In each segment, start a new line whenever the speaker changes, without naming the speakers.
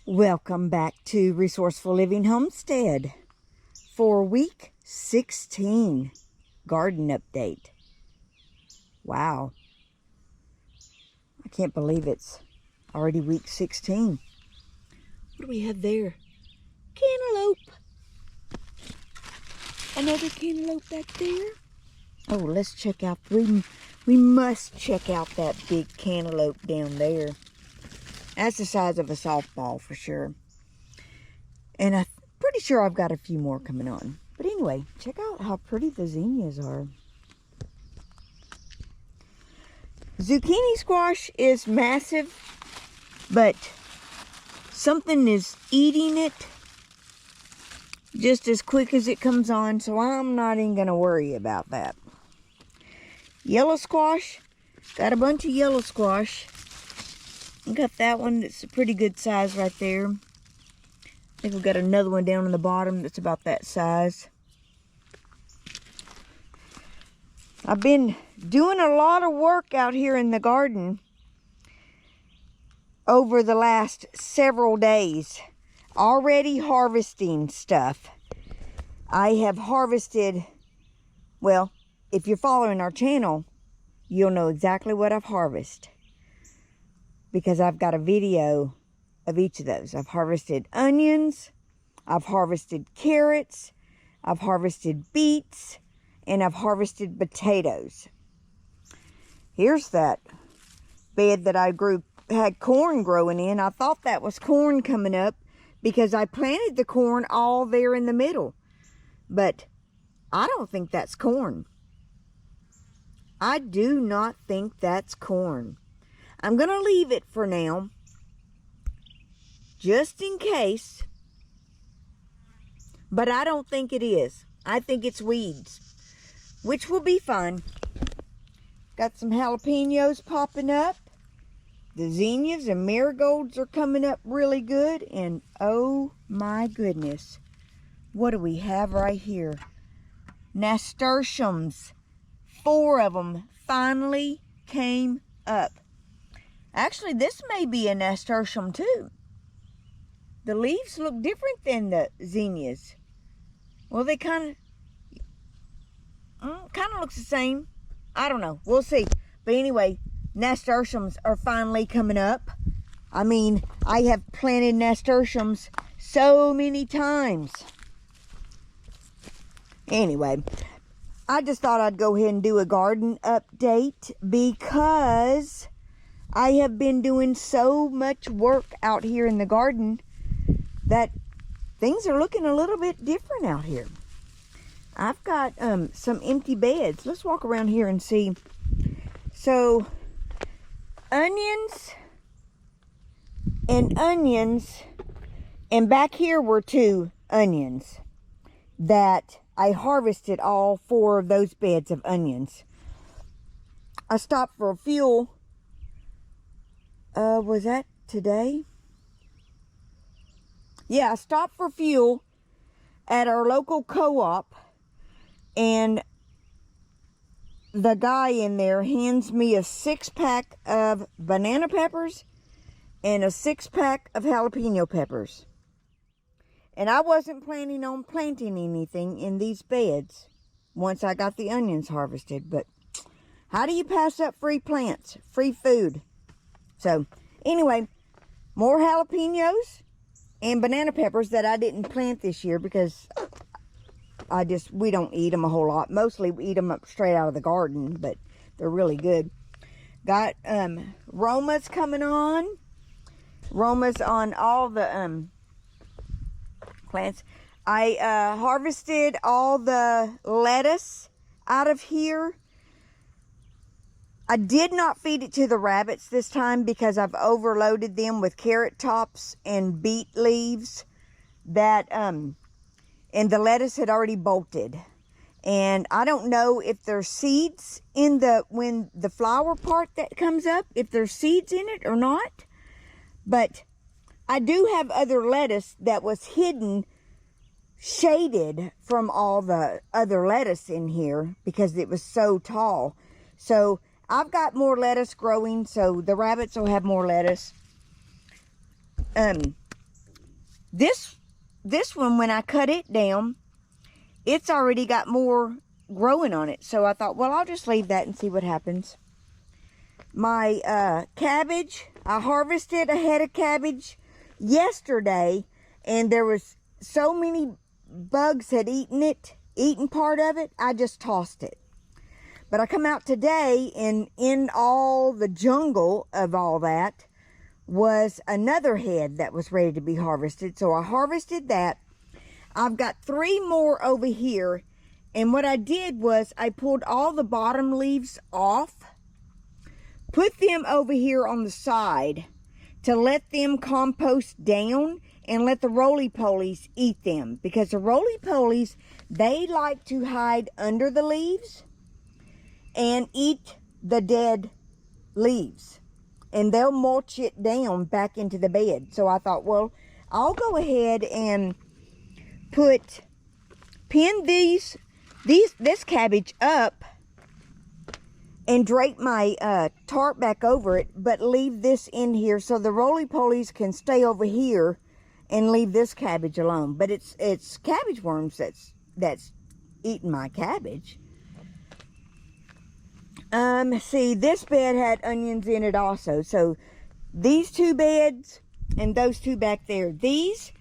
Welcome back to Resourceful Living Homestead for week 16 garden update. Wow. I can't believe it's already week 16. What do we have there? Cantaloupe. Another cantaloupe back there. Oh, let's check out, we must check out that big cantaloupe down there. That's the size of a softball for sure. And I'm pretty sure I've got a few more coming on. But anyway, check out how pretty the zinnias are. Zucchini squash is massive, but something is eating it just as quick as it comes on, so I'm not even going to worry about that. Yellow squash, got a bunch of yellow squash. Got that one that's a pretty good size right there. I think we've got another one down on the bottom that's about that size. I've been doing a lot of work out here in the garden over the last several days. Already harvesting stuff. I have harvested, well, if you're following our channel, you'll know exactly what I've harvested, because I've got a video of each of those. I've harvested onions, I've harvested carrots, I've harvested beets, and I've harvested potatoes. Here's that bed that I had corn growing in. I thought that was corn coming up because I planted the corn all there in the middle. But I don't think that's corn. I do not think that's corn. I'm going to leave it for now, just in case, but I don't think it is. I think it's weeds, which will be fun. Got some jalapeños popping up. The zinnias and marigolds are coming up really good, and oh my goodness, what do we have right here? Nasturtiums. 4 of them finally came up. Actually, this may be a nasturtium too. The leaves look different than the zinnias. Well, they kind of looks the same. I don't know. We'll see. But anyway, nasturtiums are finally coming up. I mean, I have planted nasturtiums so many times. Anyway, I just thought I'd go ahead and do a garden update because I have been doing so much work out here in the garden that things are looking a little bit different out here. I've got some empty beds. Let's walk around here and see. So, onions, and back here were 2 onions that I harvested all 4 of those beds of onions. I stopped for fuel. Was that today? Yeah, I stopped for fuel at our local co-op, and the guy in there hands me a 6-pack of banana peppers and a 6-pack of jalapeno peppers. And I wasn't planning on planting anything in these beds once I got the onions harvested, but how do you pass up free plants, free food? So, anyway, more jalapenos and banana peppers that I didn't plant this year because we don't eat them a whole lot. Mostly we eat them up straight out of the garden, but they're really good. Got Romas coming on. Romas on all the plants. I harvested all the lettuce out of here. I did not feed it to the rabbits this time because I've overloaded them with carrot tops and beet leaves that and the lettuce had already bolted. And I don't know if there's seeds in when the flower part that comes up, if there's seeds in it or not. But I do have other lettuce that was hidden, shaded from all the other lettuce in here because it was so tall. So I've got more lettuce growing, so the rabbits will have more lettuce. This one, when I cut it down, it's already got more growing on it. So I thought, well, I'll just leave that and see what happens. My cabbage, I harvested a head of cabbage yesterday, and there was so many bugs had eaten part of it, I just tossed it. But I come out today, and in all the jungle of all that was another head that was ready to be harvested. So I harvested that. I've got 3 more over here, and what I did was I pulled all the bottom leaves off, put them over here on the side to let them compost down and let the roly-polies eat them, because the roly-polies, they like to hide under the leaves and eat the dead leaves, and they'll mulch it down back into the bed. So I thought, well, I'll go ahead and pin this cabbage up and drape my tarp back over it, but leave this in here so the roly-polies can stay over here and leave this cabbage alone. But it's cabbage worms that's eating my cabbage. See, this bed had onions in it also. So these 2 beds and those 2 back there. These,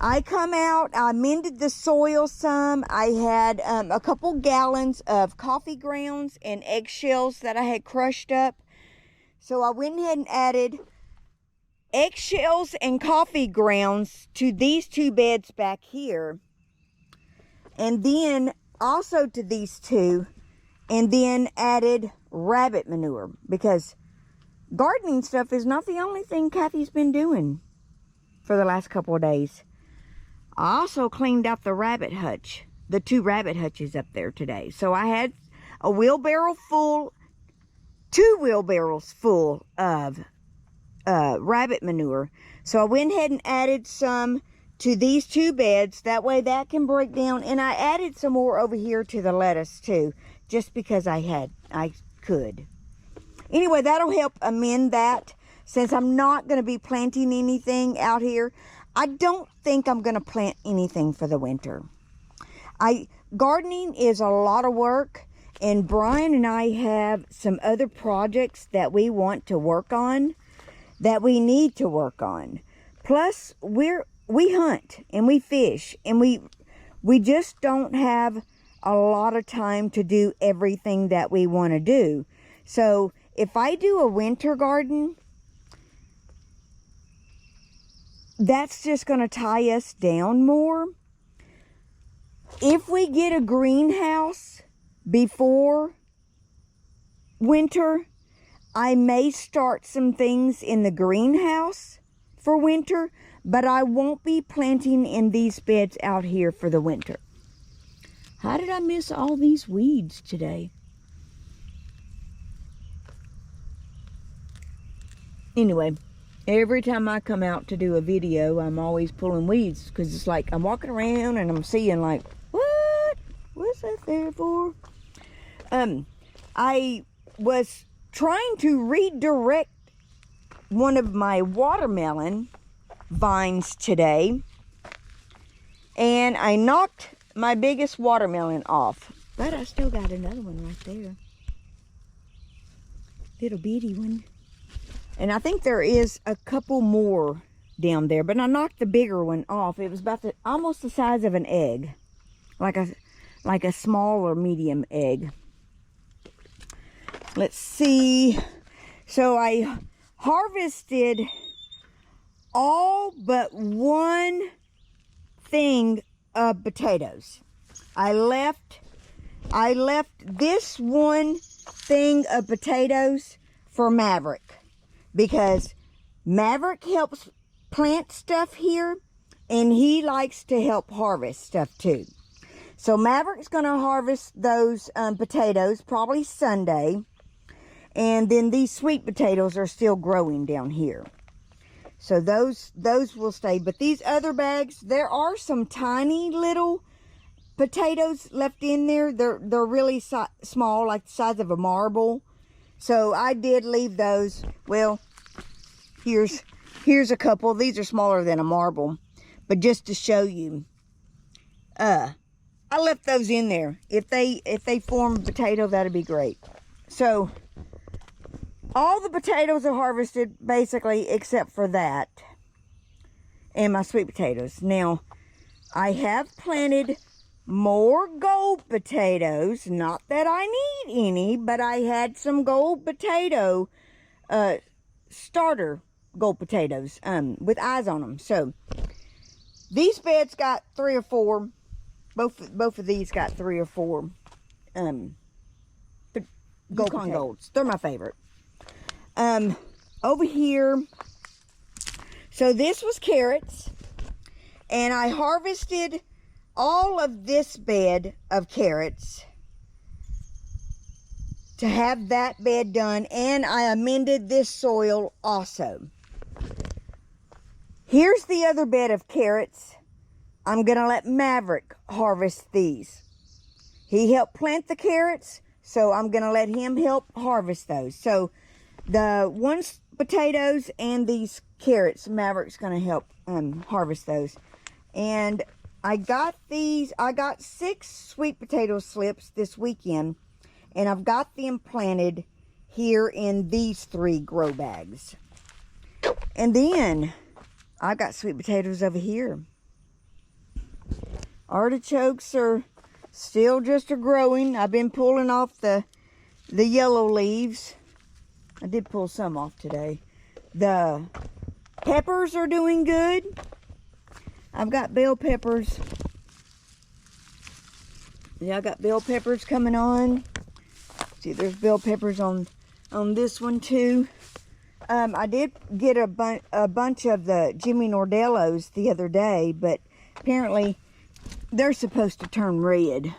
I come out, I mended the soil some. I had a couple gallons of coffee grounds and eggshells that I had crushed up. So I went ahead and added eggshells and coffee grounds to these 2 beds back here. And then also to these 2. And then added rabbit manure, because gardening stuff is not the only thing Kathy's been doing for the last couple of days. I also cleaned out the rabbit hutch, the 2 rabbit hutches up there today. So I had a wheelbarrow full, 2 wheelbarrows full of rabbit manure. So I went ahead and added some to these 2 beds. That way that can break down. And I added some more over here to the lettuce too, just because I could. Anyway, that'll help amend that, since I'm not going to be planting anything out here. I don't think I'm going to plant anything for the winter. Gardening is a lot of work, and Brian and I have some other projects that we want to work on, that we need to work on. Plus, we hunt and we fish, and we just don't have a lot of time to do everything that we want to do. So if I do a winter garden, that's just going to tie us down more. If we get a greenhouse before winter, I may start some things in the greenhouse for winter, but I won't be planting in these beds out here for the winter. How did I miss all these weeds today? Anyway, every time I come out to do a video, I'm always pulling weeds, because it's like I'm walking around and I'm seeing like, what? What's that there for? I was trying to redirect one of my watermelon vines today, and I knocked my biggest watermelon off, but I still got another one right there, little bitty one. And I think there is a couple more down there, but I knocked the bigger one off. It was about almost the size of an egg, like a small or medium egg. Let's see. So I harvested all but one thing of potatoes. I left this one thing of potatoes for Maverick, because Maverick helps plant stuff here, and he likes to help harvest stuff too. So Maverick's going to harvest those potatoes probably Sunday, and then these sweet potatoes are still growing down here. So those will stay. But these other bags, there are some tiny little potatoes left in there. They're really small, like the size of a marble. So I did leave those. Well, here's a couple. These are smaller than a marble. but just to show you. I left those in there. If they form a potato, that'd be great. So all the potatoes are harvested basically except for that and my sweet potatoes. Now I have planted more gold potatoes. Not that I need any, but I had some gold potato starter gold potatoes with eyes on them. So these beds got 3 or 4. Both of these got 3 or 4 Yukon Golds. They're my favorite. Over here, so this was carrots, and I harvested all of this bed of carrots to have that bed done, and I amended this soil also. Here's the other bed of carrots. I'm gonna let Maverick harvest these. He helped plant the carrots, so I'm gonna let him help harvest those. So the potatoes and these carrots, Maverick's gonna help harvest those. And I got 6 sweet potato slips this weekend, and I've got them planted here in these 3 grow bags. And then I got sweet potatoes over here. Artichokes are still just growing. I've been pulling off the yellow leaves. I did pull some off today. The peppers are doing good. I've got bell peppers. Yeah, I got bell peppers coming on. See, there's bell peppers on this one too. I did get a bunch of the Jimmy Nordellos the other day, but apparently they're supposed to turn red,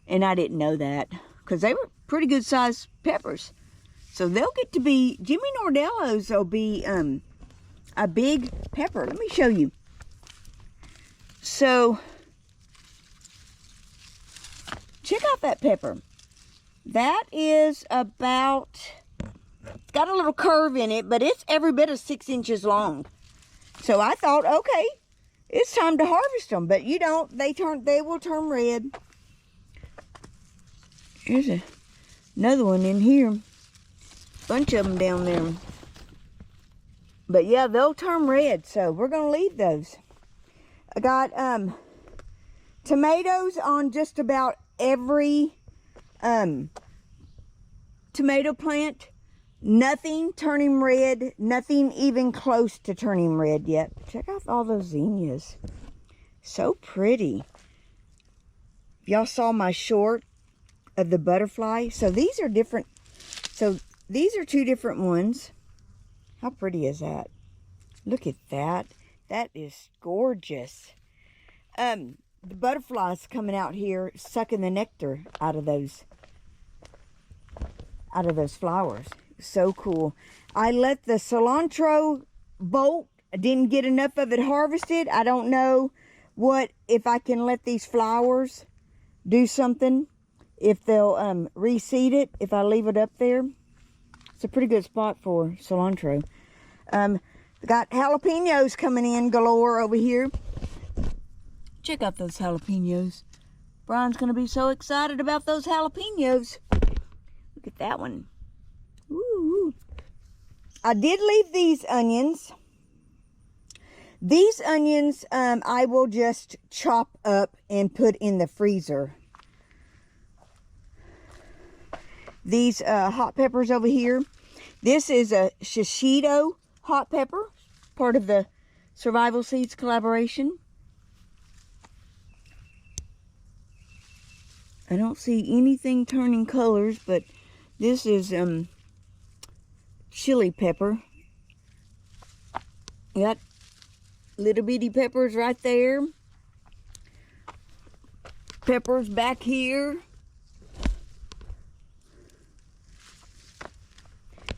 and I didn't know that because they were pretty good sized peppers. So they'll get to be, Jimmy Nordellos will be a big pepper. Let me show you. So check out that pepper. That is about, it's got a little curve in it, but it's every bit of 6 inches long. So I thought, okay, it's time to harvest them, but you don't. They will turn red. Here's another one in here. Bunch of them down there. But yeah, they'll turn red, so we're gonna leave those. I got tomatoes on just about every tomato plant. Nothing turning red, nothing even close to turning red yet. Check out all those zinnias. So pretty. Y'all saw my short of the butterfly. So these are different. So these are 2 different ones. How pretty is that? Look at that. That is gorgeous. The butterflies coming out here sucking the nectar out of those flowers. So cool. I let the cilantro bolt. I didn't get enough of it harvested. I don't know if I can let these flowers do something, if they'll reseed it if I leave it up there. It's a pretty good spot for cilantro. Got jalapeños coming in galore over here. Check out those jalapeños. Brian's gonna be so excited about those jalapeños. Look at that one. Ooh. I did leave these onions. These onions I will just chop up and put in the freezer. These hot peppers over here. This is a shishito hot pepper, part of the Survival Seeds collaboration. I don't see anything turning colors, but this is chili pepper. Got little bitty peppers right there. Peppers back here.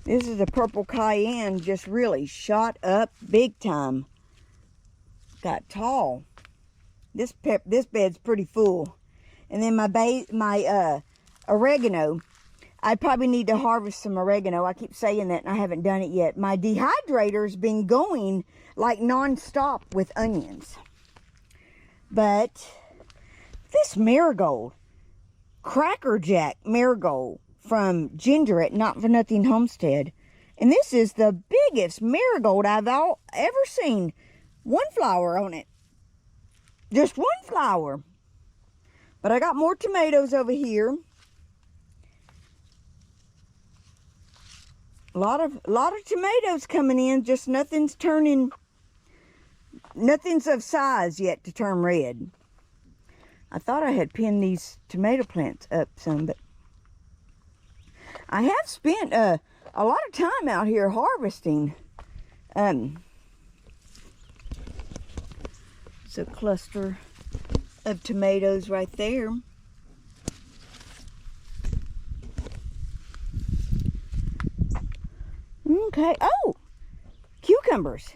This is a purple cayenne, just really shot up big time. Got tall. This bed's pretty full. And then my oregano. I probably need to harvest some oregano. I keep saying that and I haven't done it yet. My dehydrator's been going like non-stop with onions. But this marigold, Cracker Jack marigold from Ginger at Not For Nothing Homestead. And this is the biggest marigold I've ever seen. One flower on it. Just one flower. But I got more tomatoes over here. A lot of tomatoes coming in. Just nothing's of size yet to turn red. I thought I had pinned these tomato plants up some, but I have spent a lot of time out here harvesting. It's a cluster of tomatoes right there. Okay. Oh, cucumbers.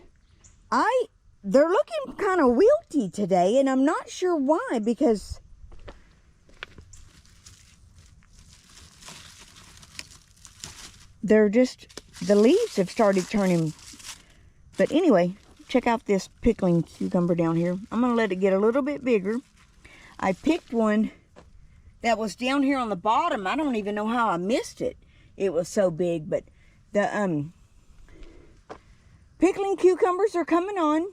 They're looking kind of wilty today, and I'm not sure why, because they're just, the leaves have started turning. But anyway, check out this pickling cucumber down here. I'm going to let it get a little bit bigger. I picked one that was down here on the bottom. I don't even know how I missed it. It was so big, but the pickling cucumbers are coming on.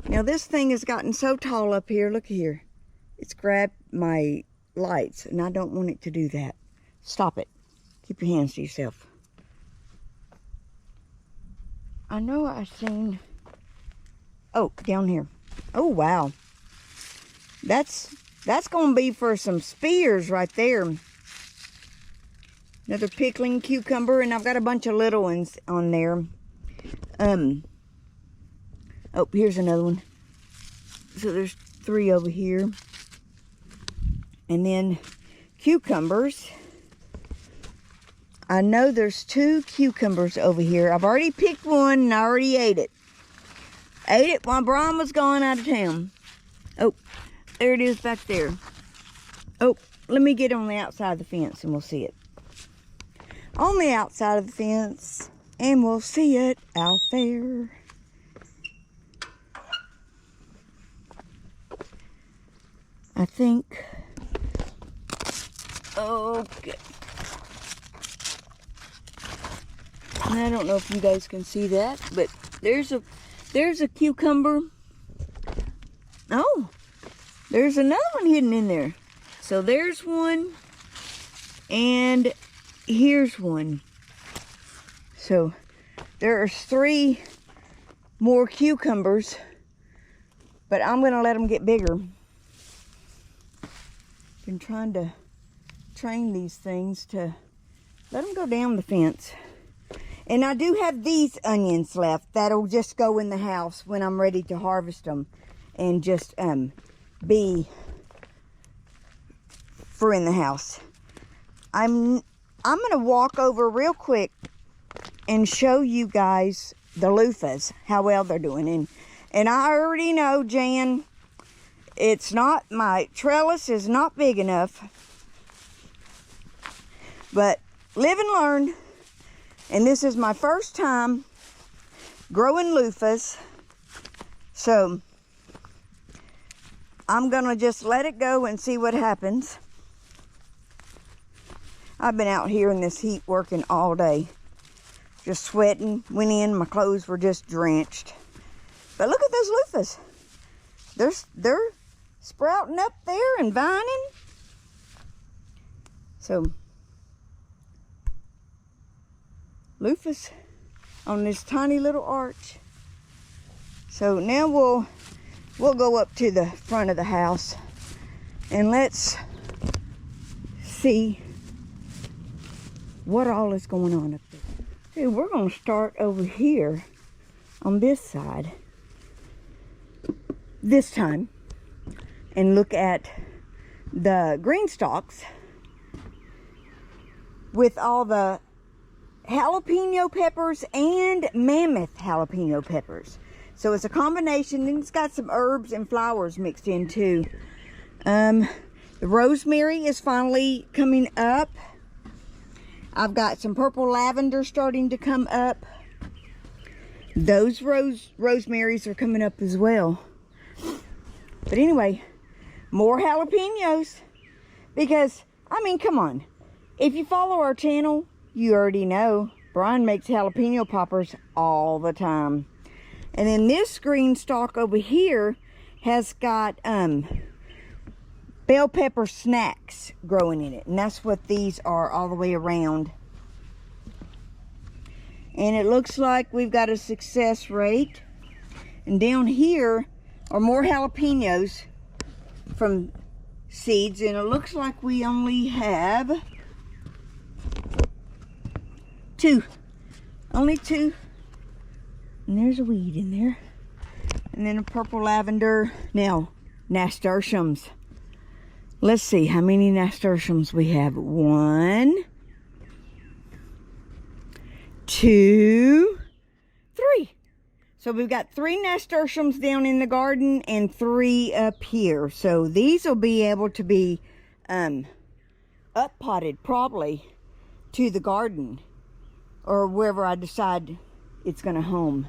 Now this thing has gotten so tall up here. Look here. It's grabbed my lights, and I don't want it to do that. Stop it. Keep your hands to yourself. I know I seen... Oh, down here. Oh, wow. That's going to be for some spears right there. Another pickling cucumber, and I've got a bunch of little ones on there. Oh, here's another one. So there's 3 over here. And then cucumbers. I know there's 2 cucumbers over here. I've already picked one and I already ate it. Ate it while Brian was gone out of town. Oh, there it is back there. Oh, let me get on the outside of the fence and we'll see it. On the outside of the fence, and we'll see it out there. I think. Okay. I don't know if you guys can see that, but there's a cucumber. Oh, there's another one hidden in there. So there's one, and here's one. So there's 3 more cucumbers, but I'm gonna let them get bigger. Been trying to train these things to let them go down the fence. And I do have these onions left that'll just go in the house when I'm ready to harvest them and just be for in the house. I'm gonna walk over real quick and show you guys the loofahs, how well they're doing. And I already know, Jan, it's not, my trellis is not big enough, but live and learn. And this is my first time growing loofahs, so I'm gonna just let it go and see what happens. I've been out here in this heat working all day, just sweating. Went in, my clothes were just drenched. But look at those loofahs. They're sprouting up there and vining. So loofahs on this tiny little arch. So now we'll go up to the front of the house and let's see what all is going on up there. Okay, we're going to start over here on this side this time and look at the green stalks with all the jalapeno peppers and mammoth jalapeno peppers. So it's a combination, and it's got some herbs and flowers mixed in too. The rosemary is finally coming up. I've got some purple lavender starting to come up. Those rosemarys are coming up as well. But anyway, more jalapenos. Because, I mean, come on. If you follow our channel, you already know Brian makes jalapeno poppers all the time. And then this green stalk over here has got bell pepper snacks growing in it. And that's what these are all the way around. And it looks like we've got a success rate. And down here are more jalapenos from seeds. And it looks like we only have two. Only two. And there's a weed in there. And then a purple lavender. Now, nasturtiums. Let's see how many nasturtiums we have. 1, 2, 3. So we've got 3 nasturtiums down in the garden and 3 up here. So these will be able to be up potted probably to the garden or wherever I decide it's going to home.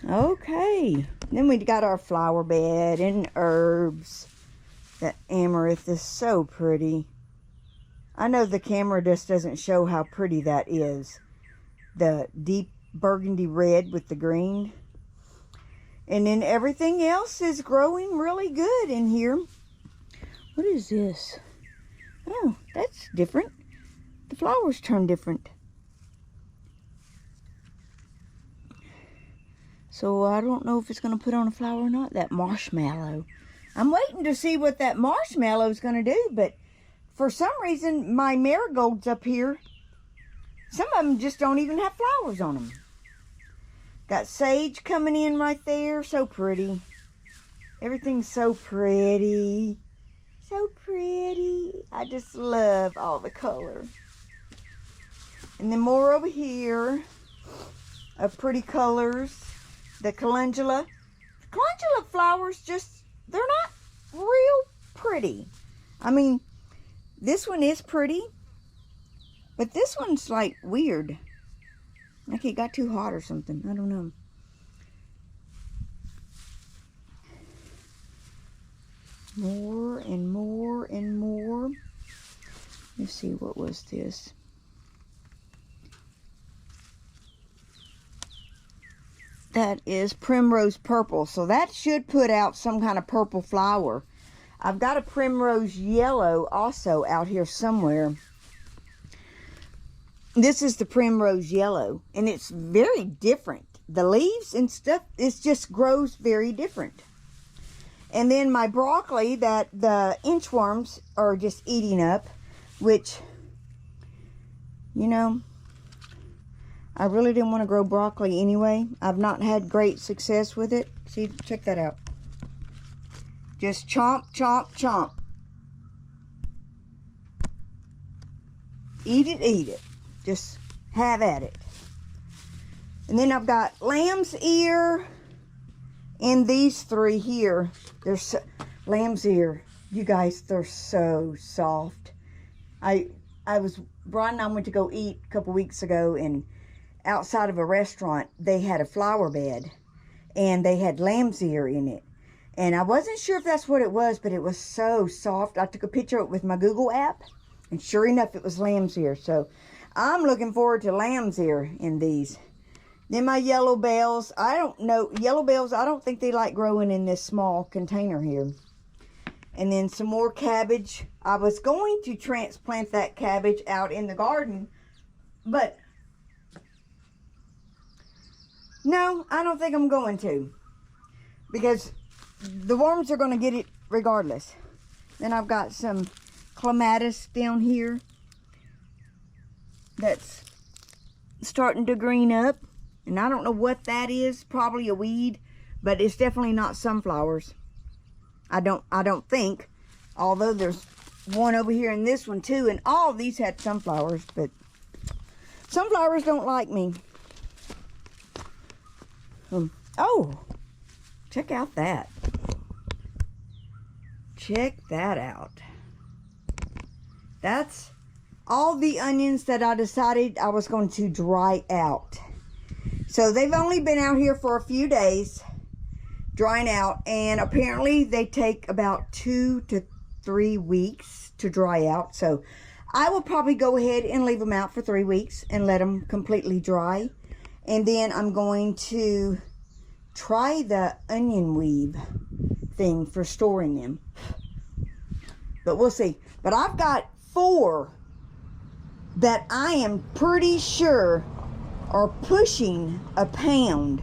Okay. Then we got our flower bed and herbs. That amaranth is so pretty. I know the camera just doesn't show how pretty that is. The deep burgundy red with the green. And then everything else is growing really good in here. What is this? Oh, that's different. The flowers turn different. So I don't know if it's going to put on a flower or not. That marshmallow. I'm waiting to see what that marshmallow is going to do, but for some reason, my marigolds up here, some of them just don't even have flowers on them. Got sage coming in right there. So pretty. Everything's so pretty. So pretty. I just love all the color. And then more over here of pretty colors. The calendula. The calendula flowers just, they're not real pretty. I mean, this one is pretty, but this one's like weird. Like it got too hot or something. I don't know. More and more and more. Let's see, what was this? That is primrose purple. So that should put out some kind of purple flower. I've got a primrose yellow also out here somewhere. This is the primrose yellow. And it's very different. The leaves and stuff, it just grows very different. And then my broccoli that the inchworms are just eating up. Which, you know, I really didn't want to grow broccoli anyway. I've not had great success with it. See, check that out. Just chomp, chomp, chomp. Eat it, eat it. Just have at it. And then I've got lamb's ear and these 3 here. They're so, lamb's ear. You guys, they're so soft. Brian and I went to go eat a couple weeks ago, and outside of a restaurant, they had a flower bed, and they had lamb's ear in it. And I wasn't sure if that's what it was, but it was so soft. I took a picture of it with my Google app, and sure enough, it was lamb's ear. So I'm looking forward to lamb's ear in these. Then my yellow bells. I don't know. Yellow bells, I don't think they like growing in this small container here. And then some more cabbage. I was going to transplant that cabbage out in the garden, but no, I don't think I'm going to, because the worms are going to get it regardless. Then I've got some clematis down here that's starting to green up, and I don't know what that is. Probably a weed, but it's definitely not sunflowers. I don't think, although there's one over here and this one too, and all of these had sunflowers, but sunflowers don't like me. Oh, check out that. Check that out. That's all the onions that I decided I was going to dry out. So they've only been out here for a few days. drying out, and apparently they take about 2 to 3 weeks to dry out. So I will probably go ahead and leave them out for 3 weeks and let them completely dry. And then I'm going to try the onion weave thing for storing them. But we'll see. But I've got 4 that I am pretty sure are pushing a pound,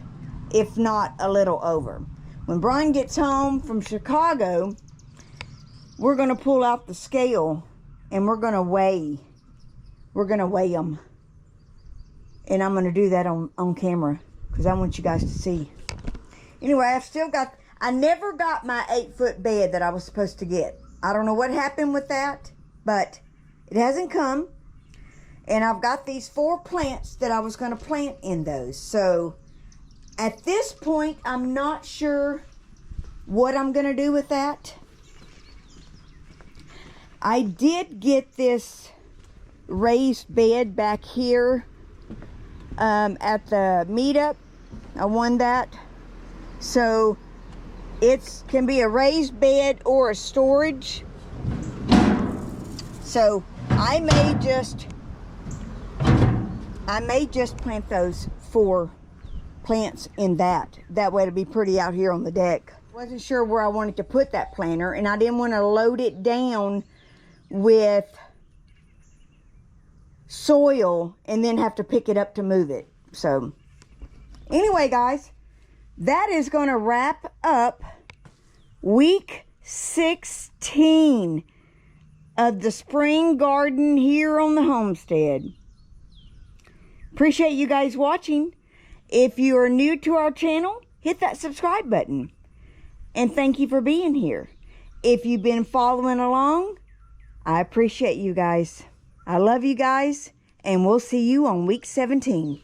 if not a little over. When Brian gets home from Chicago, we're going to pull out the scale and we're going to weigh them. And I'm going to do that on camera because I want you guys to see. Anyway, I never got my 8-foot bed that I was supposed to get. I don't know what happened with that, but it hasn't come. And I've got these 4 plants that I was going to plant in those. So at this point, I'm not sure what I'm going to do with that. I did get this raised bed back here at the meetup. I won that. So it can be a raised bed or a storage. So I may just plant those 4 plants in that. That way it'll be pretty out here on the deck. Wasn't sure where I wanted to put that planter, and I didn't want to load it down with soil and then have to pick it up to move it. So anyway, guys, that is going to wrap up week 16 of the spring garden here on the homestead. Appreciate you guys watching. If you are new to our channel, hit that subscribe button. And thank you for being here. If you've been following along, I appreciate you guys. I love you guys, and we'll see you on week 17.